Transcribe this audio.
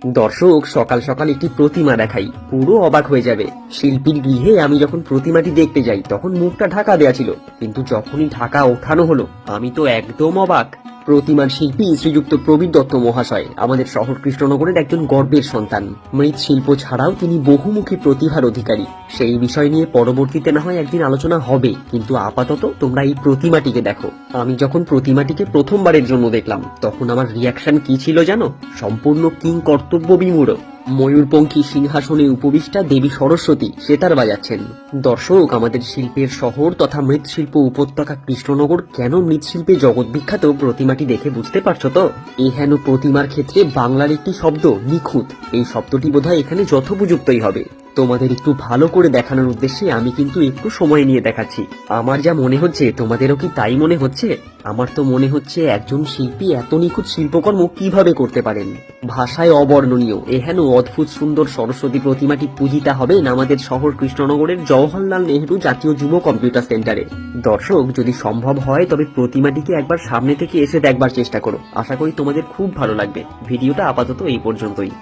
দর্শক, সকাল সকাল একটি প্রতিমা দেখাই, পুরো অবাক হয়ে যাবে। শিল্পীর গৃহে আমি যখন প্রতিমাটি দেখতে যাই তখন মুখটা ঢাকা দেয়া ছিল, কিন্তু যখনই ঢাকা ওঠানো হলো আমি তো একদম অবাক। প্রতিমার শিল্পী শ্রীযুক্ত প্রবীর দত্ত মহাশয় আমাদের শহর কৃষ্ণনগরের একজন গর্বের সন্তান। মৃৎশিল্প ছাড়াও তিনি বহুমুখী প্রতিভার অধিকারী। সেই বিষয় নিয়ে পরবর্তীতে না হয় একদিন আলোচনা হবে, কিন্তু আপাতত তোমরা এই প্রতিমাটিকে দেখো। আমি যখন প্রতিমাটিকে প্রথমবারের জন্য দেখলাম তখন আমার রিয়াকশন কি ছিল জানো? সম্পূর্ণ কিং কর্তব্য বিমূঢ়। ময়ূরপঙ্খী সিংহাসনে উপবিষ্টা দেবী সরস্বতী সেতার বাজাচ্ছেন। দর্শক, আমাদের শিল্পের শহর তথা মৃৎশিল্প উপত্যকা কৃষ্ণনগর কেন মৃৎশিল্পে জগৎ বিখ্যাত প্রতিমাটি দেখে বুঝতে পারছো তো? এই হেন প্রতিমার ক্ষেত্রে বাংলার একটি শব্দ নিখুঁত, এই শব্দটি বোধহয় এখানে যথোপযুক্তই হবে। তোমাদের একটু ভালো করে দেখানোর উদ্দেশ্যে আমি কিন্তু একটু সময় নিয়ে দেখাচ্ছি। আমার যা মনে হচ্ছে তোমাদেরও কি তাই মনে হচ্ছে? আমার তো মনে হচ্ছে একজন শিল্পী এত নিখুঁত শিল্পকর্ম কিভাবে করতে পারেন, ভাষায় অবর্ণনীয়। এহেন অদ্ভুত সুন্দর সরস্বতী প্রতিমাটি পূজিতা হবেন আমাদের শহর কৃষ্ণনগরের জওহরলাল নেহরু জাতীয় যুব কম্পিউটার সেন্টারে। দর্শক, যদি সম্ভব হয় তবে প্রতিমাটিকে একবার সামনে থেকে এসে দেখবার চেষ্টা করো, আশা করি তোমাদের খুব ভালো লাগবে। ভিডিওটা আপাতত এই পর্যন্তই।